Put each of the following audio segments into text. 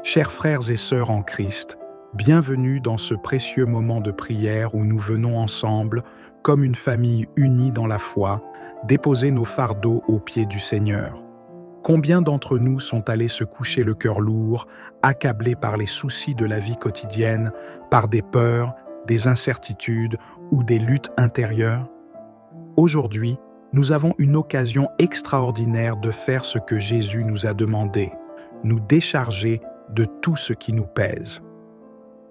Chers frères et sœurs en Christ, bienvenue dans ce précieux moment de prière où nous venons ensemble, comme une famille unie dans la foi, déposer nos fardeaux aux pieds du Seigneur. Combien d'entre nous sont allés se coucher le cœur lourd, accablés par les soucis de la vie quotidienne, par des peurs, des incertitudes ou des luttes intérieures? Aujourd'hui, nous avons une occasion extraordinaire de faire ce que Jésus nous a demandé, nous décharger de tout ce qui nous pèse.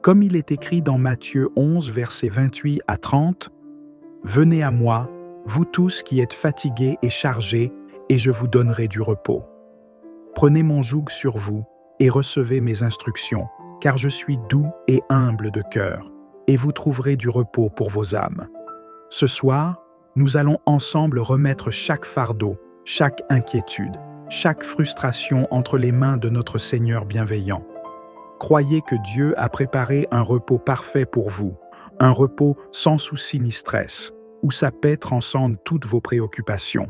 Comme il est écrit dans Matthieu 11, versets 28 à 30, « Venez à moi, vous tous qui êtes fatigués et chargés, et je vous donnerai du repos. Prenez mon joug sur vous et recevez mes instructions, car je suis doux et humble de cœur, et vous trouverez du repos pour vos âmes. » Ce soir, nous allons ensemble remettre chaque fardeau, chaque inquiétude, chaque frustration entre les mains de notre Seigneur bienveillant. Croyez que Dieu a préparé un repos parfait pour vous, un repos sans souci ni stress, où sa paix transcende toutes vos préoccupations.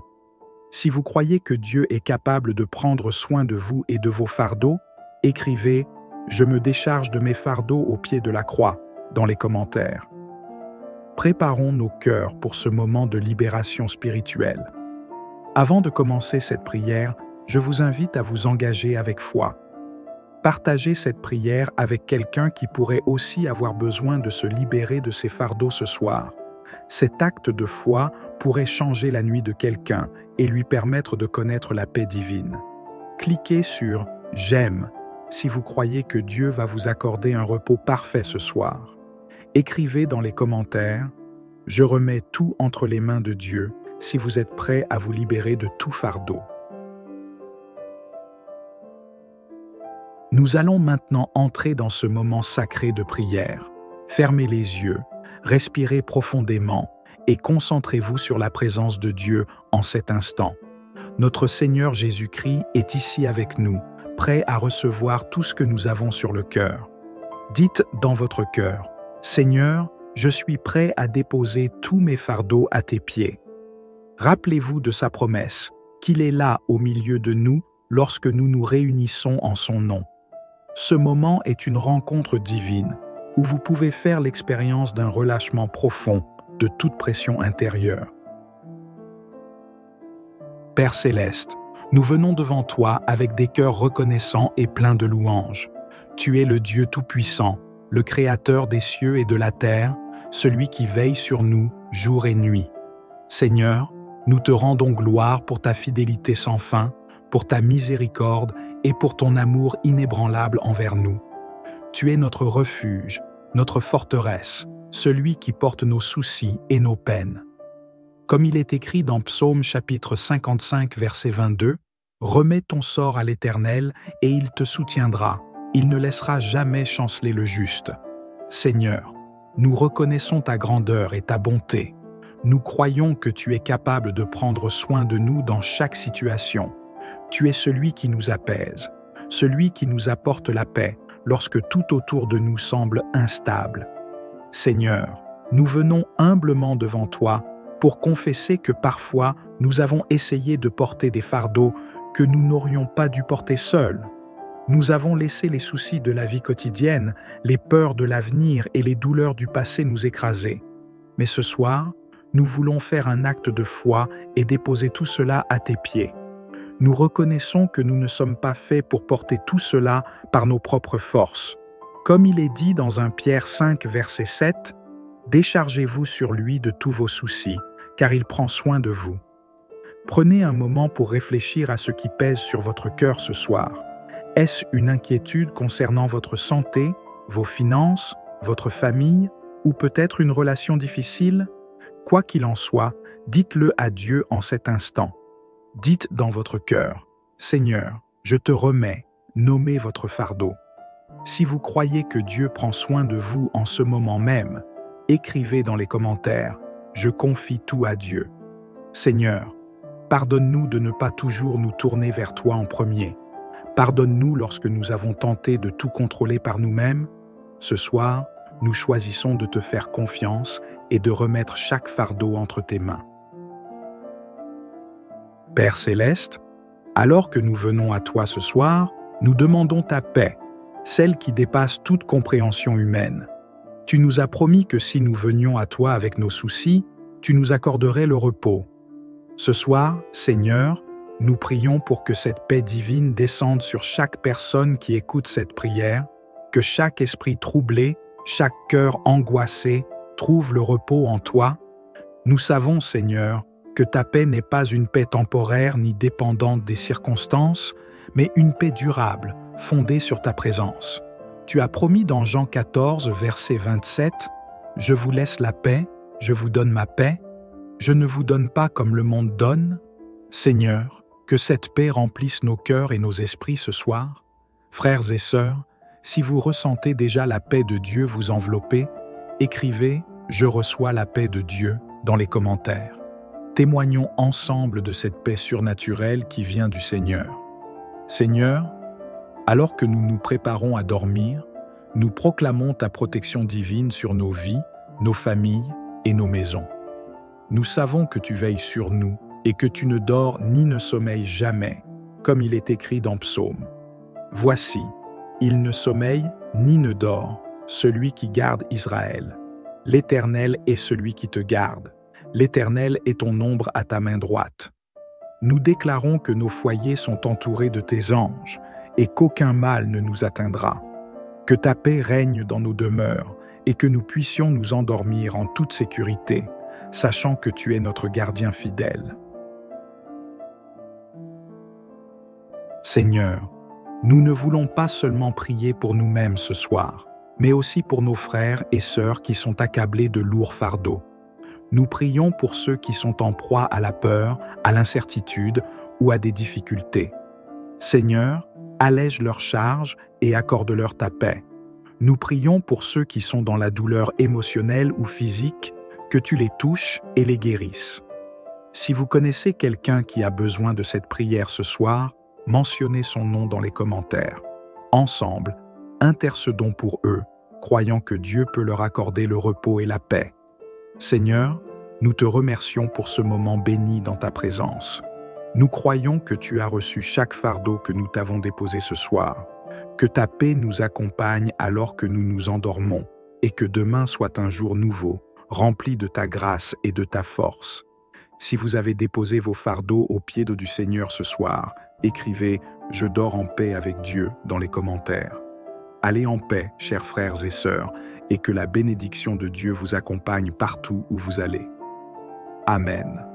Si vous croyez que Dieu est capable de prendre soin de vous et de vos fardeaux, écrivez « Je me décharge de mes fardeaux au pied de la croix » dans les commentaires. Préparons nos cœurs pour ce moment de libération spirituelle. Avant de commencer cette prière, je vous invite à vous engager avec foi. Partagez cette prière avec quelqu'un qui pourrait aussi avoir besoin de se libérer de ses fardeaux ce soir. Cet acte de foi pourrait changer la nuit de quelqu'un et lui permettre de connaître la paix divine. Cliquez sur « J'aime » si vous croyez que Dieu va vous accorder un repos parfait ce soir. Écrivez dans les commentaires « Je remets tout entre les mains de Dieu » si vous êtes prêt à vous libérer de tout fardeau. Nous allons maintenant entrer dans ce moment sacré de prière. Fermez les yeux, respirez profondément et concentrez-vous sur la présence de Dieu en cet instant. Notre Seigneur Jésus-Christ est ici avec nous, prêt à recevoir tout ce que nous avons sur le cœur. Dites dans votre cœur, « Seigneur, je suis prêt à déposer tous mes fardeaux à tes pieds. » Rappelez-vous de sa promesse, qu'il est là au milieu de nous lorsque nous nous réunissons en son nom. Ce moment est une rencontre divine, où vous pouvez faire l'expérience d'un relâchement profond de toute pression intérieure. Père céleste, nous venons devant toi avec des cœurs reconnaissants et pleins de louanges. Tu es le Dieu tout-puissant, le Créateur des cieux et de la terre, celui qui veille sur nous jour et nuit. Seigneur, nous te rendons gloire pour ta fidélité sans fin, pour ta miséricorde et pour ton amour inébranlable envers nous. Tu es notre refuge, notre forteresse, celui qui porte nos soucis et nos peines. Comme il est écrit dans Psaume chapitre 55, verset 22, « Remets ton sort à l'Éternel et il te soutiendra, il ne laissera jamais chanceler le juste. » Seigneur, nous reconnaissons ta grandeur et ta bonté. Nous croyons que tu es capable de prendre soin de nous dans chaque situation. Tu es celui qui nous apaise, celui qui nous apporte la paix lorsque tout autour de nous semble instable. Seigneur, nous venons humblement devant toi pour confesser que parfois nous avons essayé de porter des fardeaux que nous n'aurions pas dû porter seuls. Nous avons laissé les soucis de la vie quotidienne, les peurs de l'avenir et les douleurs du passé nous écraser. Mais ce soir, nous voulons faire un acte de foi et déposer tout cela à tes pieds. Nous reconnaissons que nous ne sommes pas faits pour porter tout cela par nos propres forces. Comme il est dit dans 1 Pierre 5, verset 7, « Déchargez-vous sur lui de tous vos soucis, car il prend soin de vous. » Prenez un moment pour réfléchir à ce qui pèse sur votre cœur ce soir. Est-ce une inquiétude concernant votre santé, vos finances, votre famille, ou peut-être une relation difficile? Quoi qu'il en soit, dites-le à Dieu en cet instant. Dites dans votre cœur, « Seigneur, je te remets, nommez votre fardeau. » Si vous croyez que Dieu prend soin de vous en ce moment même, écrivez dans les commentaires, « Je confie tout à Dieu. » Seigneur, pardonne-nous de ne pas toujours nous tourner vers toi en premier. Pardonne-nous lorsque nous avons tenté de tout contrôler par nous-mêmes. Ce soir, nous choisissons de te faire confiance et de remettre chaque fardeau entre tes mains. Père céleste, alors que nous venons à toi ce soir, nous demandons ta paix. celle qui dépasse toute compréhension humaine. Tu nous as promis que si nous venions à toi avec nos soucis, tu nous accorderais le repos. Ce soir, Seigneur, nous prions pour que cette paix divine descende sur chaque personne qui écoute cette prière, que chaque esprit troublé, chaque cœur angoissé trouve le repos en toi. Nous savons, Seigneur, que ta paix n'est pas une paix temporaire ni dépendante des circonstances, mais une paix durable, fondée sur ta présence. Tu as promis dans Jean 14, verset 27, « Je vous laisse la paix, je vous donne ma paix, je ne vous donne pas comme le monde donne. » Seigneur, que cette paix remplisse nos cœurs et nos esprits ce soir. Frères et sœurs, si vous ressentez déjà la paix de Dieu vous envelopper, écrivez « Je reçois la paix de Dieu » dans les commentaires. Témoignons ensemble de cette paix surnaturelle qui vient du Seigneur. Seigneur, alors que nous nous préparons à dormir, nous proclamons ta protection divine sur nos vies, nos familles et nos maisons. Nous savons que tu veilles sur nous et que tu ne dors ni ne sommeilles jamais, comme il est écrit dans Psaume. Voici, il ne sommeille ni ne dort, celui qui garde Israël. L'Éternel est celui qui te garde. L'Éternel est ton ombre à ta main droite. Nous déclarons que nos foyers sont entourés de tes anges et qu'aucun mal ne nous atteindra. Que ta paix règne dans nos demeures et que nous puissions nous endormir en toute sécurité, sachant que tu es notre gardien fidèle. Seigneur, nous ne voulons pas seulement prier pour nous-mêmes ce soir, mais aussi pour nos frères et sœurs qui sont accablés de lourds fardeaux. Nous prions pour ceux qui sont en proie à la peur, à l'incertitude ou à des difficultés. Seigneur, allège leurs charges et accorde-leur ta paix. Nous prions pour ceux qui sont dans la douleur émotionnelle ou physique, que tu les touches et les guérisses. Si vous connaissez quelqu'un qui a besoin de cette prière ce soir, mentionnez son nom dans les commentaires. Ensemble, intercédons pour eux, croyant que Dieu peut leur accorder le repos et la paix. Seigneur, nous te remercions pour ce moment béni dans ta présence. Nous croyons que tu as reçu chaque fardeau que nous t'avons déposé ce soir, que ta paix nous accompagne alors que nous nous endormons, et que demain soit un jour nouveau, rempli de ta grâce et de ta force. Si vous avez déposé vos fardeaux aux pieds du Seigneur ce soir, écrivez « Je dors en paix avec Dieu » dans les commentaires. Allez en paix, chers frères et sœurs, et que la bénédiction de Dieu vous accompagne partout où vous allez. Amen.